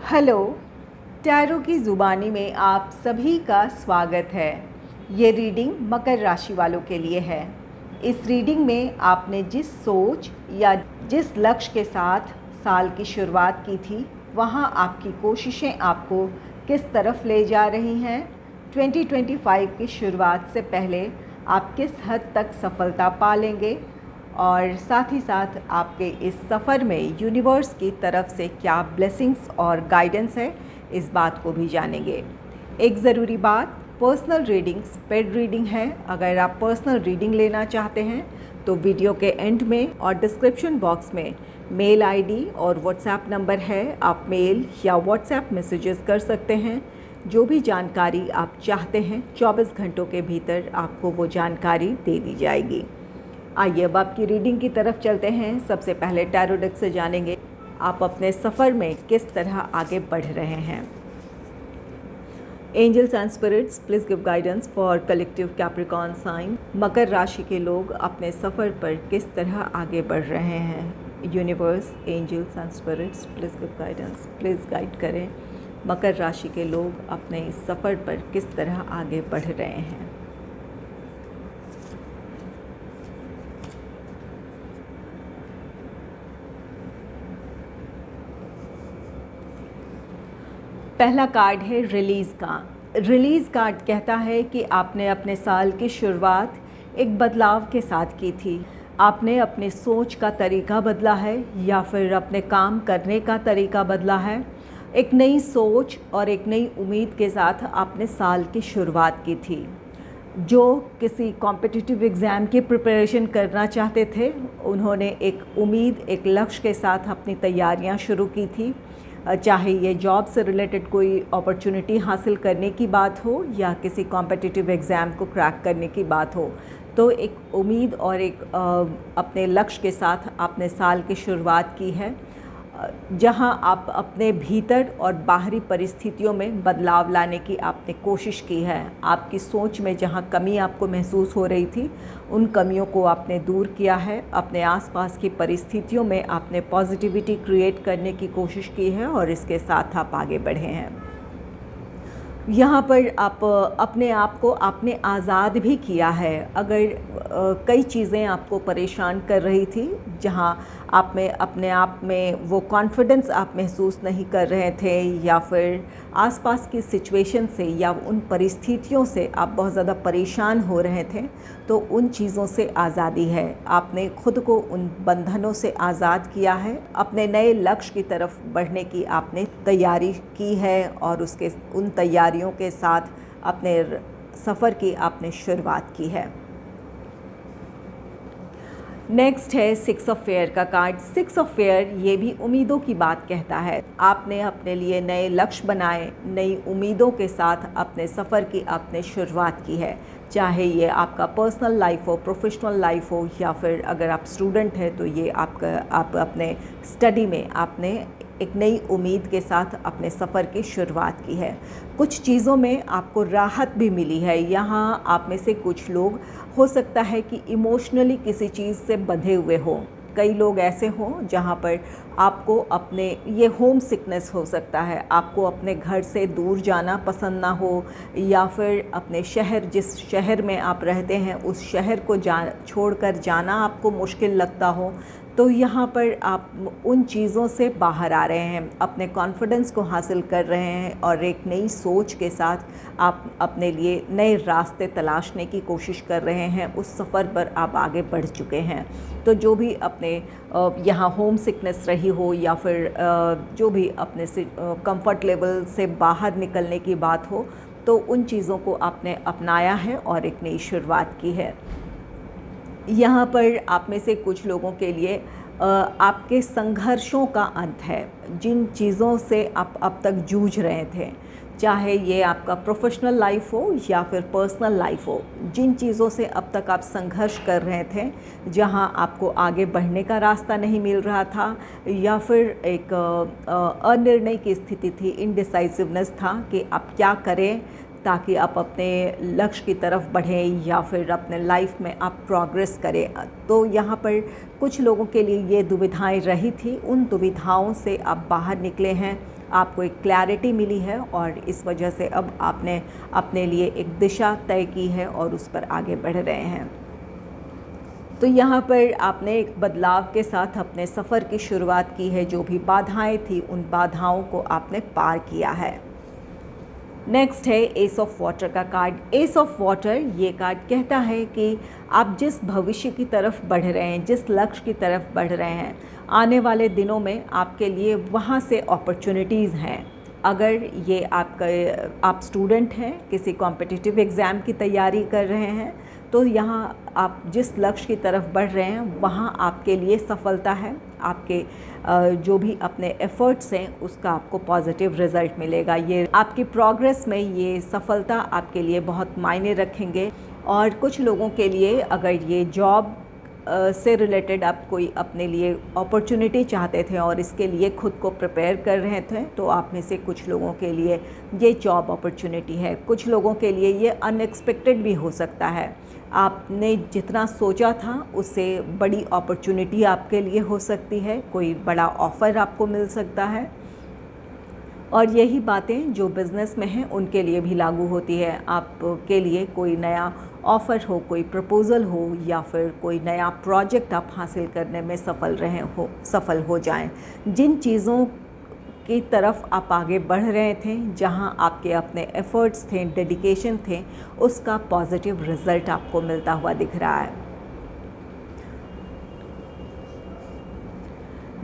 Hello, tarot की ज़ुबानी में आप सभी का स्वागत है। ये रीडिंग मकर राशि वालों के लिए है। इस रीडिंग में आपने जिस सोच या जिस लक्ष्य के साथ साल की शुरुआत की थी, वहाँ आपकी कोशिशें आपको किस तरफ ले जा रही हैं। 2025 की शुरुआत से पहले आप किस हद तक सफलता पा लेंगे और साथ ही साथ आपके इस सफ़र में यूनिवर्स की तरफ से क्या ब्लेसिंग्स और गाइडेंस है, इस बात को भी जानेंगे। एक ज़रूरी बात, पर्सनल रीडिंग पेड रीडिंग है। अगर आप पर्सनल रीडिंग लेना चाहते हैं तो वीडियो के एंड में और डिस्क्रिप्शन बॉक्स में मेल आईडी और व्हाट्सएप नंबर है, आप मेल या व्हाट्सएप मैसेजेस कर सकते हैं। जो भी जानकारी आप चाहते हैं 24 घंटों के भीतर आपको वो जानकारी दे दी जाएगी। आइए अब आपकी रीडिंग की तरफ चलते हैं। सबसे पहले टैरो डेक से जानेंगे आप अपने सफ़र में किस तरह आगे बढ़ रहे हैं। Angels and spirits please give guidance for collective Capricorn sign. मकर राशि के लोग अपने सफ़र पर किस तरह आगे बढ़ रहे हैं। Universe, angels and spirits please give guidance, please guide करें। मकर राशि के लोग अपने सफ़र पर किस तरह आगे बढ़ रहे हैं। पहला कार्ड है रिलीज़ का। रिलीज़ कार्ड कहता है कि आपने अपने साल की शुरुआत एक बदलाव के साथ की थी। आपने अपने सोच का तरीका बदला है या फिर अपने काम करने का तरीका बदला है। एक नई सोच और एक नई उम्मीद के साथ आपने साल की शुरुआत की थी। जो किसी कॉम्पिटिटिव एग्ज़ाम की प्रिपरेशन करना चाहते थे, उन्होंने एक उम्मीद, एक लक्ष्य के साथ अपनी तैयारियां शुरू की थी। चाहे ये जॉब से रिलेटेड कोई अपॉर्चुनिटी हासिल करने की बात हो या किसी कॉम्पिटिटिव एग्ज़ाम को क्रैक करने की बात हो, तो एक उम्मीद और एक अपने लक्ष्य के साथ आपने साल की शुरुआत की है, जहां आप अपने भीतर और बाहरी परिस्थितियों में बदलाव लाने की आपने कोशिश की है। आपकी सोच में जहां कमी आपको महसूस हो रही थी, उन कमियों को आपने दूर किया है। अपने आसपास की परिस्थितियों में आपने पॉजिटिविटी क्रिएट करने की कोशिश की है और इसके साथ आप आगे बढ़े हैं। यहाँ पर आप अपने आप को आपने आज़ाद भी किया है। अगर कई चीज़ें आपको परेशान कर रही थी, जहाँ आप में अपने आप में वो कॉन्फिडेंस आप महसूस नहीं कर रहे थे या फिर आसपास की सिचुएशन से या उन परिस्थितियों से आप बहुत ज़्यादा परेशान हो रहे थे, तो उन चीज़ों से आज़ादी है। आपने खुद को उन बंधनों से आज़ाद किया है। अपने नए लक्ष्य की तरफ बढ़ने की आपने तैयारी की है और उसके उन तैयारियों के साथ अपने सफ़र की आपने शुरुआत की है। नेक्स्ट है 6 ऑफ फेयर का कार्ड। 6 ऑफ फेयर ये भी उम्मीदों की बात कहता है। आपने अपने लिए नए लक्ष्य बनाए, नई उम्मीदों के साथ अपने सफ़र की आपने शुरुआत की है। चाहे ये आपका पर्सनल लाइफ हो, प्रोफेशनल लाइफ हो, या फिर अगर आप स्टूडेंट हैं तो ये आप अपने स्टडी में आपने एक नई उम्मीद के साथ अपने सफ़र की शुरुआत की है। कुछ चीज़ों में आपको राहत भी मिली है। यहाँ आप में से कुछ लोग हो सकता है कि इमोशनली किसी चीज़ से बंधे हुए हों। कई लोग ऐसे हों जहाँ पर आपको अपने ये होम सिकनेस हो सकता है, आपको अपने घर से दूर जाना पसंद ना हो, या फिर अपने शहर, जिस शहर में आप रहते हैं उस शहर को छोड़कर जाना आपको मुश्किल लगता हो। तो यहाँ पर आप उन चीज़ों से बाहर आ रहे हैं, अपने कॉन्फिडेंस को हासिल कर रहे हैं और एक नई सोच के साथ आप अपने लिए नए रास्ते तलाशने की कोशिश कर रहे हैं। उस सफ़र पर आप आगे बढ़ चुके हैं। तो जो भी अपने यहाँ होम सिकनेस रही हो या फिर जो भी अपने से कंफर्ट लेवल से बाहर निकलने की बात हो, तो उन चीज़ों को आपने अपनाया है और एक नई शुरुआत की है। यहाँ पर आप में से कुछ लोगों के लिए आपके संघर्षों का अंत है। जिन चीज़ों से आप अब तक जूझ रहे थे, चाहे ये आपका प्रोफेशनल लाइफ हो या फिर पर्सनल लाइफ हो, जिन चीज़ों से अब तक आप संघर्ष कर रहे थे, जहाँ आपको आगे बढ़ने का रास्ता नहीं मिल रहा था या फिर एक अनिर्णय की स्थिति थी, इनडिसाइसिवनेस था कि आप क्या करें ताकि आप अपने लक्ष्य की तरफ बढ़ें या फिर अपने लाइफ में आप प्रोग्रेस करें। तो यहाँ पर कुछ लोगों के लिए ये दुविधाएं रही थी, उन दुविधाओं से आप बाहर निकले हैं आपको एक क्लैरिटी मिली है और इस वजह से अब आपने अपने लिए एक दिशा तय की है और उस पर आगे बढ़ रहे हैं। तो यहाँ पर आपने एक बदलाव के साथ अपने सफ़र की शुरुआत की है। जो भी बाधाएं थी उन बाधाओं को आपने पार किया है। नेक्स्ट है एस ऑफ वाटर का कार्ड। एस ऑफ वाटर ये कार्ड कहता है कि आप जिस भविष्य की तरफ बढ़ रहे हैं, जिस लक्ष्य की तरफ बढ़ रहे हैं, आने वाले दिनों में आपके लिए वहाँ से अपॉर्चुनिटीज़ हैं। अगर ये आप स्टूडेंट हैं, किसी कॉम्पिटिटिव एग्ज़ाम की तैयारी कर रहे हैं, तो यहाँ आप जिस लक्ष्य की तरफ बढ़ रहे हैं वहाँ आपके लिए सफलता है। आपके जो भी अपने एफ़र्ट्स हैं उसका आपको पॉजिटिव रिज़ल्ट मिलेगा। ये आपकी प्रोग्रेस में ये सफलता आपके लिए बहुत मायने रखेंगे। और कुछ लोगों के लिए अगर ये जॉब से रिलेटेड आप कोई अपने लिए अपॉर्चुनिटी चाहते थे और इसके लिए खुद को प्रिपेयर कर रहे थे, तो आप में से कुछ लोगों के लिए ये जॉब अपॉर्चुनिटी है। कुछ लोगों के लिए ये अनएक्सपेक्टेड भी हो सकता है। आपने जितना सोचा था उससे बड़ी अपॉर्चुनिटी आपके लिए हो सकती है। कोई बड़ा ऑफ़र आपको मिल सकता है। और यही बातें जो बिज़नेस में हैं उनके लिए भी लागू होती है। आपके लिए कोई नया ऑफ़र हो, कोई प्रपोज़ल हो या फिर कोई नया प्रोजेक्ट आप हासिल करने में सफल हो जाएं। जिन चीज़ों की तरफ आप आगे बढ़ रहे थे, जहां आपके अपने एफ़र्ट्स थे, डेडिकेशन थे, उसका पॉजिटिव रिज़ल्ट आपको मिलता हुआ दिख रहा है।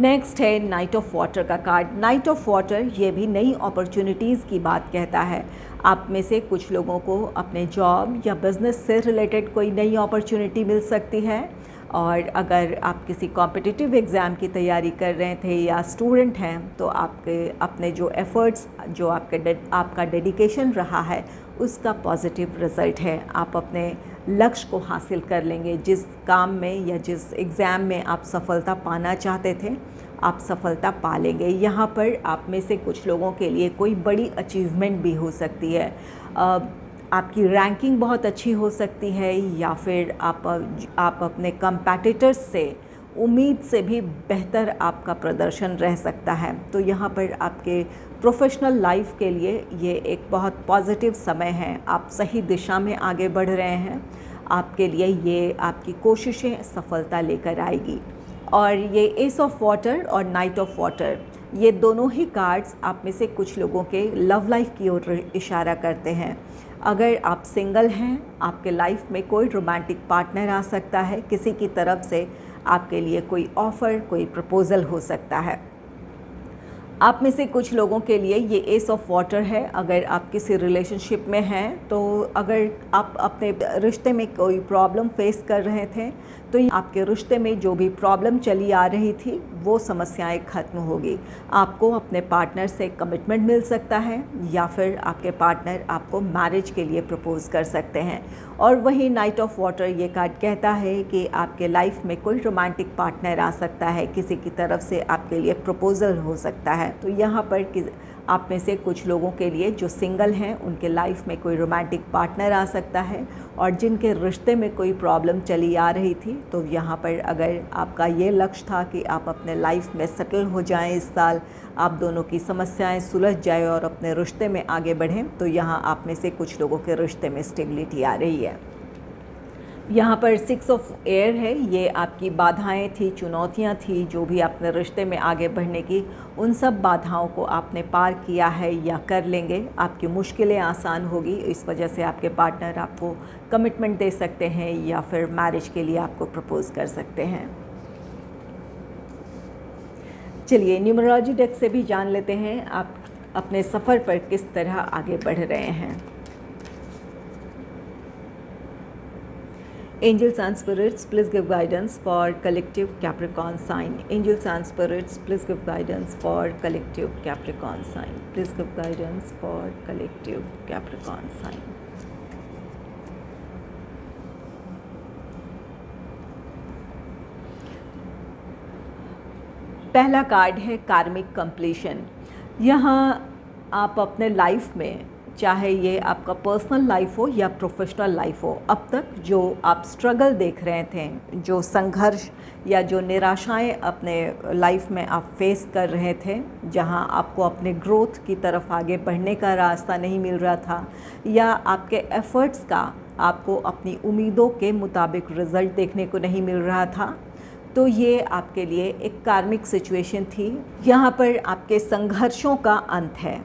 नेक्स्ट है नाइट ऑफ वाटर का कार्ड। नाइट ऑफ वाटर ये भी नई अपॉर्चुनिटीज़ की बात कहता है। आप में से कुछ लोगों को अपने जॉब या बिज़नेस से रिलेटेड कोई नई अपॉर्चुनिटी मिल सकती है। और अगर आप किसी कॉम्पिटिटिव एग्ज़ाम की तैयारी कर रहे थे या स्टूडेंट हैं, तो आपके अपने जो एफ़र्ट्स, जो आपका डेडिकेशन रहा है, उसका पॉजिटिव रिज़ल्ट है। आप अपने लक्ष्य को हासिल कर लेंगे। जिस काम में या जिस एग्ज़ाम में आप सफलता पाना चाहते थे, आप सफलता पा लेंगे। यहाँ पर आप में से कुछ लोगों के लिए कोई बड़ी अचीवमेंट भी हो सकती है। आपकी रैंकिंग बहुत अच्छी हो सकती है या फिर आप अपने कंपैटिटर्स से उम्मीद से भी बेहतर आपका प्रदर्शन रह सकता है। तो यहाँ पर आपके प्रोफेशनल लाइफ के लिए ये एक बहुत पॉजिटिव समय है। आप सही दिशा में आगे बढ़ रहे हैं। आपके लिए ये आपकी कोशिशें सफलता लेकर आएगी। और ये एस ऑफ वाटर और नाइट ऑफ वाटर, ये दोनों ही कार्ड्स आप में से कुछ लोगों के लव लाइफ की ओर इशारा करते हैं। अगर आप सिंगल हैं, आपके लाइफ में कोई रोमांटिक पार्टनर आ सकता है। किसी की तरफ से आपके लिए कोई ऑफ़र, कोई प्रपोज़ल हो सकता है। आप में से कुछ लोगों के लिए ये एस ऑफ वाटर है। अगर आप किसी रिलेशनशिप में हैं, तो अगर आप अपने रिश्ते में कोई प्रॉब्लम फेस कर रहे थे, तो आपके रिश्ते में जो भी प्रॉब्लम चली आ रही थी वो समस्याएं ख़त्म होगी। आपको अपने पार्टनर से कमिटमेंट मिल सकता है या फिर आपके पार्टनर आपको मैरिज के लिए प्रपोज़ कर सकते हैं। और वही नाइट ऑफ वाटर ये कार्ड कहता है कि आपके लाइफ में कोई रोमांटिक पार्टनर आ सकता है। किसी की तरफ से आपके लिए प्रपोज़ल हो सकता है। तो यहाँ पर आप में से कुछ लोगों के लिए जो सिंगल हैं, उनके लाइफ में कोई रोमांटिक पार्टनर आ सकता है। और जिनके रिश्ते में कोई प्रॉब्लम चली आ रही थी, तो यहाँ पर अगर आपका ये लक्ष्य था कि आप अपने लाइफ में सेटल हो जाएं, इस साल आप दोनों की समस्याएं सुलझ जाए और अपने रिश्ते में आगे बढ़ें, तो यहाँ आप में से कुछ लोगों के रिश्ते में स्टेबिलिटी आ रही है। यहाँ पर 6 ऑफ एयर है। ये आपकी बाधाएं थी, चुनौतियाँ थी, जो भी आपने रिश्ते में आगे बढ़ने की, उन सब बाधाओं को आपने पार किया है या कर लेंगे। आपकी मुश्किलें आसान होगी। इस वजह से आपके पार्टनर आपको कमिटमेंट दे सकते हैं या फिर मैरिज के लिए आपको प्रपोज़ कर सकते हैं। चलिए न्यूमरोलॉजी डेक से भी जान लेते हैं आप अपने सफ़र पर किस तरह आगे बढ़ रहे हैं। Angels and spirits, please give guidance for collective Capricorn sign. Angels and spirits, please give guidance for collective Capricorn sign. Please give guidance for collective Capricorn sign. पहला कार्ड है कार्मिक कंप्लीशन। यहाँ आप अपने लाइफ में चाहे ये आपका पर्सनल लाइफ हो या प्रोफेशनल लाइफ हो, अब तक जो आप स्ट्रगल देख रहे थे, जो संघर्ष या जो निराशाएं अपने लाइफ में आप फेस कर रहे थे, जहां आपको अपने ग्रोथ की तरफ आगे बढ़ने का रास्ता नहीं मिल रहा था या आपके एफ़र्ट्स का आपको अपनी उम्मीदों के मुताबिक रिज़ल्ट देखने को नहीं मिल रहा था, तो ये आपके लिए एक कार्मिक सिचुएशन थी। यहाँ पर आपके संघर्षों का अंत है।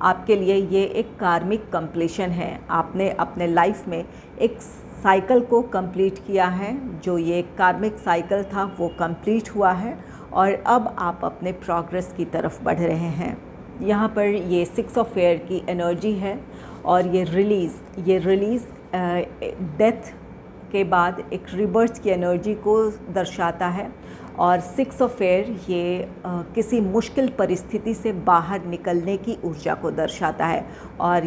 आपके लिए ये एक कार्मिक कंप्लीशन है। आपने अपने लाइफ में एक साइकिल को कंप्लीट किया है। जो ये कार्मिक साइकिल था वो कंप्लीट हुआ है और अब आप अपने प्रोग्रेस की तरफ बढ़ रहे हैं। यहाँ पर ये 6 ऑफ एयर की एनर्जी है और ये रिलीज़ डेथ के बाद एक रिबर्थ की एनर्जी को दर्शाता है और 6 ऑफ एयर ये किसी मुश्किल परिस्थिति से बाहर निकलने की ऊर्जा को दर्शाता है और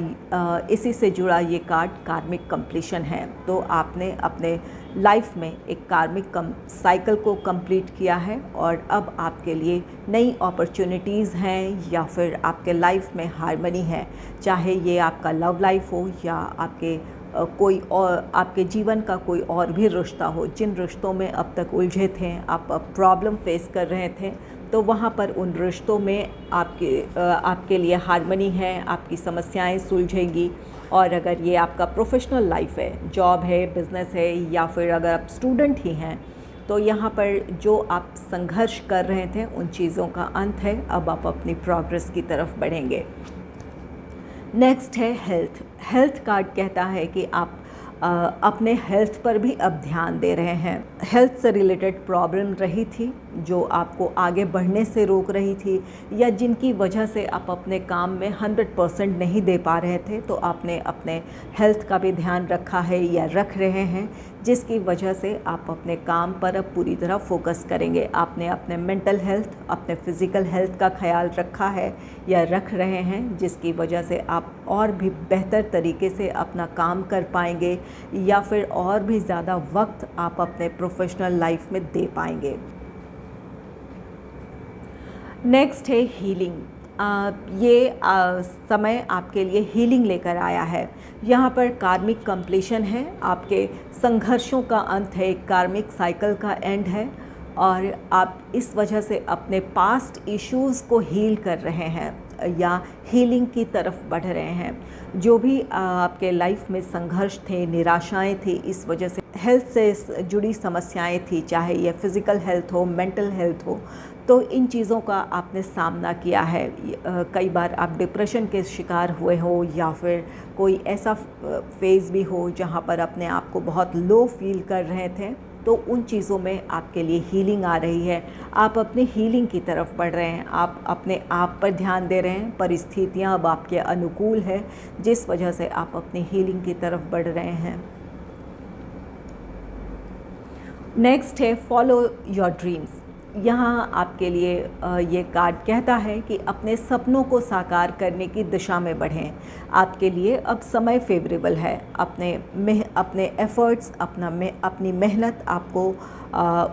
इसी से जुड़ा ये कार्ड कार्मिक कंप्लीशन है। तो आपने अपने लाइफ में एक कार्मिक साइकिल को कंप्लीट किया है और अब आपके लिए नई अपॉर्चुनिटीज़ हैं या फिर आपके लाइफ में हार्मनी है, चाहे ये आपका लव लाइफ हो या आपके कोई और आपके जीवन का कोई और भी रिश्ता हो। जिन रिश्तों में अब तक उलझे थे, आप प्रॉब्लम फेस कर रहे थे, तो वहाँ पर उन रिश्तों में आपके लिए हार्मनी है, आपकी समस्याएं सुलझेंगी। और अगर ये आपका प्रोफेशनल लाइफ है, जॉब है, बिज़नेस है या फिर अगर आप स्टूडेंट ही हैं, तो यहाँ पर जो आप संघर्ष कर रहे थे उन चीज़ों का अंत है। अब आप अपनी प्रोग्रेस की तरफ बढ़ेंगे। नेक्स्ट है हेल्थ कार्ड कहता है कि आप अपने हेल्थ पर भी अब ध्यान दे रहे हैं। हेल्थ से रिलेटेड प्रॉब्लम रही थी जो आपको आगे बढ़ने से रोक रही थी या जिनकी वजह से आप अपने काम में 100% नहीं दे पा रहे थे, तो आपने अपने हेल्थ का भी ध्यान रखा है या रख रहे हैं, जिसकी वजह से आप अपने काम पर अब पूरी तरह फोकस करेंगे। आपने अपने मेंटल हेल्थ, अपने फ़िज़िकल हेल्थ का ख्याल रखा है या रख रहे हैं, जिसकी वजह से आप और भी बेहतर तरीके से अपना काम कर पाएंगे या फिर और भी ज़्यादा वक्त आप अपने प्रोफेशनल लाइफ में दे पाएंगे। नेक्स्ट है हीलिंग। ये समय आपके लिए हीलिंग लेकर आया है। यहाँ पर कार्मिक कंप्लीशन है, आपके संघर्षों का अंत है, कार्मिक साइकिल का एंड है और आप इस वजह से अपने पास्ट इश्यूज़ को हील कर रहे हैं या हीलिंग की तरफ बढ़ रहे हैं। जो भी आपके लाइफ में संघर्ष थे, निराशाएं थी, इस वजह से हेल्थ से जुड़ी समस्याएं थी, चाहे ये फ़िज़िकल हेल्थ हो, मेंटल हेल्थ हो, तो इन चीज़ों का आपने सामना किया है। कई बार आप डिप्रेशन के शिकार हुए हो या फिर कोई ऐसा फेज़ भी हो जहाँ पर अपने आप को बहुत लो फील कर रहे थे, तो उन चीज़ों में आपके लिए हीलिंग आ रही है। आप अपनी हीलिंग की तरफ बढ़ रहे हैं, आप अपने आप पर ध्यान दे रहे हैं। परिस्थितियाँ अब आपके अनुकूल है, जिस वजह से आप अपनी हीलिंग की तरफ बढ़ रहे हैं। नेक्स्ट है फॉलो योर ड्रीम्स। यहाँ आपके लिए ये कार्ड कहता है कि अपने सपनों को साकार करने की दिशा में बढ़ें। आपके लिए अब समय फेवरेबल है। अपने एफ़र्ट्स, अपनी मेहनत आपको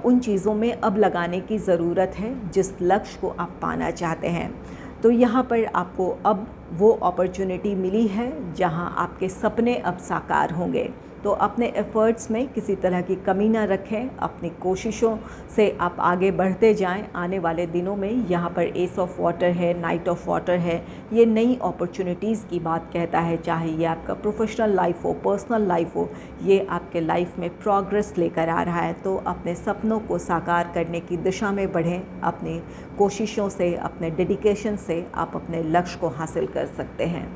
उन चीज़ों में अब लगाने की ज़रूरत है जिस लक्ष्य को आप पाना चाहते हैं। तो यहाँ पर आपको अब वो अपॉर्चुनिटी मिली है जहाँ आपके सपने अब साकार होंगे। तो अपने एफ़र्ट्स में किसी तरह की कमी ना रखें, अपनी कोशिशों से आप आगे बढ़ते जाएं। आने वाले दिनों में यहाँ पर एस ऑफ वाटर है, नाइट ऑफ वाटर है, ये नई अपॉर्चुनिटीज़ की बात कहता है। चाहे ये आपका प्रोफेशनल लाइफ हो, पर्सनल लाइफ हो, ये आपके लाइफ में प्रोग्रेस लेकर आ रहा है। तो अपने सपनों को साकार करने की दिशा में बढ़ें। अपनी कोशिशों से, अपने डेडिकेशन से आप अपने लक्ष्य को हासिल कर सकते हैं।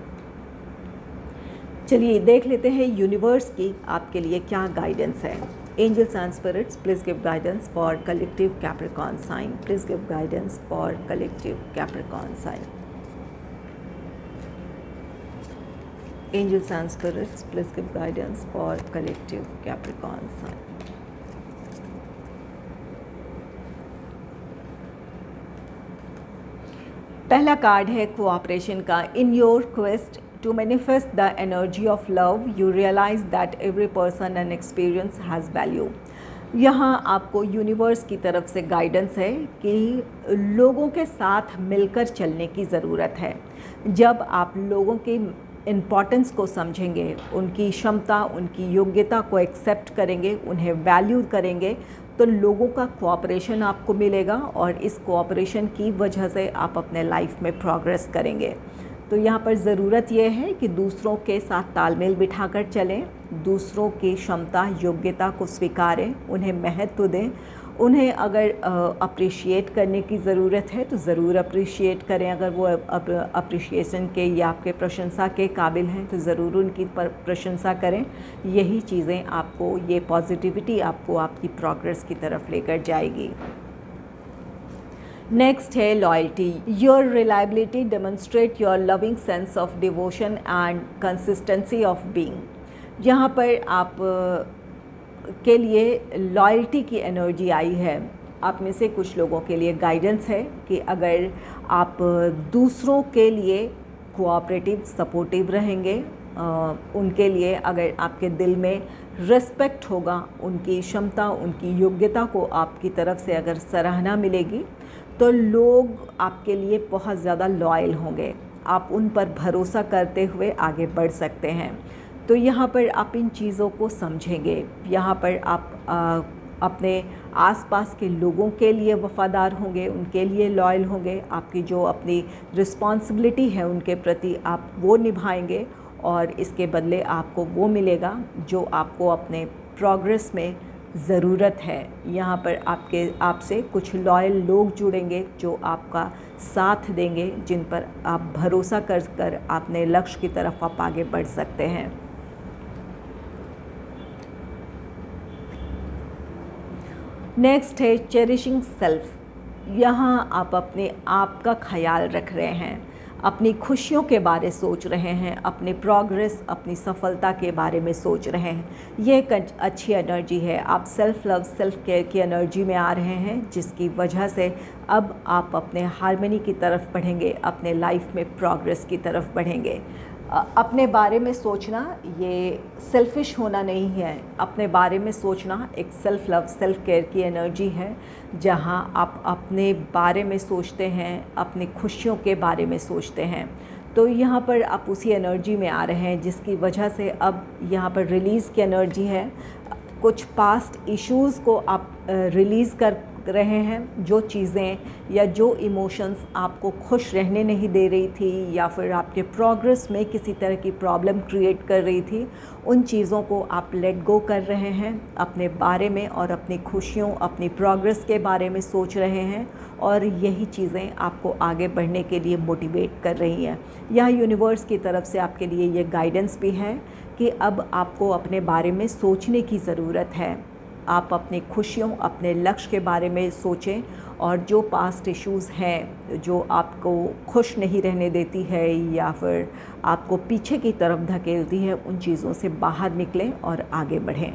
चलिए देख लेते हैं यूनिवर्स की आपके लिए क्या गाइडेंस है। Angels and spirits, please give guidance for collective Capricorn sign. Please give guidance for collective Capricorn sign. Angels and spirits, please give guidance for collective Capricorn sign. पहला कार्ड है कोऑपरेशन का। In your quest to manifest the energy of love, you realize that every person and experience has value. यहाँ आपको universe की तरफ से guidance है कि लोगों के साथ मिलकर चलने की ज़रूरत है। जब आप लोगों के इम्पोर्टेंस को समझेंगे, उनकी क्षमता, उनकी योग्यता को एक्सेप्ट करेंगे, उन्हें वैल्यू करेंगे, तो लोगों का कोऑपरेशन आपको मिलेगा और इस कोऑपरेशन की वजह से आप अपने लाइफ में प्रोग्रेस करेंगे। तो यहाँ पर ज़रूरत यह है कि दूसरों के साथ तालमेल बिठाकर चलें, दूसरों की क्षमता, योग्यता को स्वीकारें, उन्हें महत्व दें। उन्हें अगर अप्रिशिएट करने की ज़रूरत है तो ज़रूर अप्रिशिएट करें। अगर वो अप्रिशिएशन के या आपके प्रशंसा के काबिल हैं तो ज़रूर उनकी प्रशंसा करें। यही चीज़ें आपको, ये पॉजिटिविटी आपको आपकी प्रोग्रेस की तरफ लेकर जाएगी। नेक्स्ट है loyalty. Your reliability demonstrate your loving sense of devotion and consistency of being. यहाँ पर आप के लिए लॉयल्टी की एनर्जी आई है। आप में से कुछ लोगों के लिए गाइडेंस है कि अगर आप दूसरों के लिए कोऑपरेटिव, सपोर्टिव रहेंगे, उनके लिए अगर आपके दिल में रिस्पेक्ट होगा, उनकी क्षमता, उनकी योग्यता को आपकी तरफ से अगर सराहना मिलेगी तो लोग आपके लिए बहुत ज़्यादा लॉयल होंगे। आप उन पर भरोसा करते हुए आगे बढ़ सकते हैं। तो यहाँ पर आप इन चीज़ों को समझेंगे। यहाँ पर आप अपने आसपास के लोगों के लिए वफ़ादार होंगे, उनके लिए लॉयल होंगे। आपकी जो अपनी रिस्पॉन्सिबिलिटी है उनके प्रति आप वो निभाएंगे और इसके बदले आपको वो मिलेगा जो आपको अपने प्रोग्रेस में ज़रूरत है। यहाँ पर आपसे कुछ लॉयल लोग जुड़ेंगे जो आपका साथ देंगे, जिन पर आप भरोसा कर अपने लक्ष्य की तरफ आप आगे बढ़ सकते हैं। नेक्स्ट है चेरिशिंग सेल्फ। यहाँ आप अपने आप का ख्याल रख रहे हैं, अपनी खुशियों के बारे सोच रहे हैं, अपने प्रोग्रेस, अपनी सफलता के बारे में सोच रहे हैं। ये एक अच्छी एनर्जी है। आप सेल्फ लव, सेल्फ केयर की एनर्जी में आ रहे हैं, जिसकी वजह से अब आप अपने हार्मनी की तरफ बढ़ेंगे, अपने लाइफ में प्रोग्रेस की तरफ बढ़ेंगे। अपने बारे में सोचना ये सेल्फिश होना नहीं है। अपने बारे में सोचना एक सेल्फ लव, सेल्फ केयर की एनर्जी है, जहाँ आप अपने बारे में सोचते हैं, अपनी खुशियों के बारे में सोचते हैं। तो यहाँ पर आप उसी एनर्जी में आ रहे हैं, जिसकी वजह से अब यहाँ पर रिलीज़ की एनर्जी है। कुछ पास्ट इश्यूज़ को आप रिलीज़ कर रहे हैं। जो चीज़ें या जो इमोशंस आपको खुश रहने नहीं दे रही थी या फिर आपके प्रोग्रेस में किसी तरह की प्रॉब्लम क्रिएट कर रही थी, उन चीज़ों को आप लेट गो कर रहे हैं। अपने बारे में और अपनी खुशियों, अपनी प्रोग्रेस के बारे में सोच रहे हैं और यही चीज़ें आपको आगे बढ़ने के लिए मोटिवेट कर रही हैं। यह यूनिवर्स की तरफ से आपके लिए ये गाइडेंस भी है कि अब आपको अपने बारे में सोचने की ज़रूरत है। आप अपनी खुशियों, अपने लक्ष्य के बारे में सोचें और जो पास्ट इश्यूज़ हैं जो आपको खुश नहीं रहने देती है या फिर आपको पीछे की तरफ धकेलती है, उन चीज़ों से बाहर निकलें और आगे बढ़ें।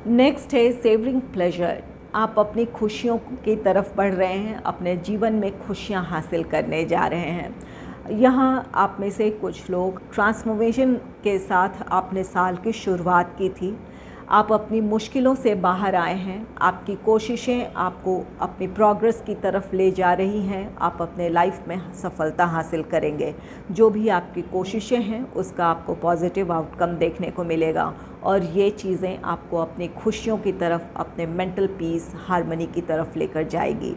नेक्स्ट है सेवरिंग प्लेजर। आप अपनी खुशियों की तरफ बढ़ रहे हैं, अपने जीवन में खुशियां हासिल करने जा रहे हैं। यहाँ आप में से कुछ लोग ट्रांसफॉर्मेशन के साथ आपने साल की शुरुआत की थी। आप अपनी मुश्किलों से बाहर आए हैं। आपकी कोशिशें आपको अपनी प्रोग्रेस की तरफ ले जा रही हैं। आप अपने लाइफ में सफलता हासिल करेंगे। जो भी आपकी कोशिशें हैं उसका आपको पॉजिटिव आउटकम देखने को मिलेगा और ये चीज़ें आपको अपनी खुशियों की तरफ, अपने मेंटल पीस, हार्मनी की तरफ लेकर जाएगी।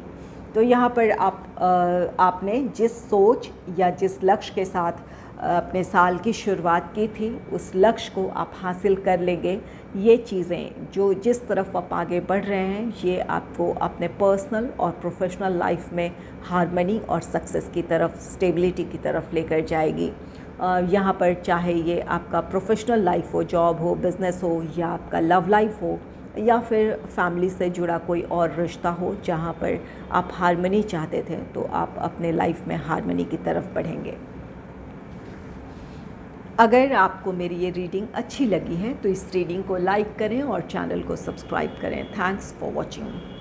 तो यहाँ पर आपने जिस सोच या जिस लक्ष्य के साथ अपने साल की शुरुआत की थी, उस लक्ष्य को आप हासिल कर लेंगे। ये चीज़ें जो जिस तरफ आप आगे बढ़ रहे हैं, ये आपको अपने पर्सनल और प्रोफेशनल लाइफ में हार्मनी और सक्सेस की तरफ, स्टेबिलिटी की तरफ लेकर जाएगी। यहाँ पर चाहे ये आपका प्रोफेशनल लाइफ हो, जॉब हो, बिज़नेस हो, या आपका लव लाइफ हो, या फिर फैमिली से जुड़ा कोई और रिश्ता हो जहाँ पर आप हार्मनी चाहते थे, तो आप अपने लाइफ में हार्मनी की तरफ बढ़ेंगे। अगर आपको मेरी ये रीडिंग अच्छी लगी है तो इस रीडिंग को लाइक करें और चैनल को सब्सक्राइब करें। Thanks for watching.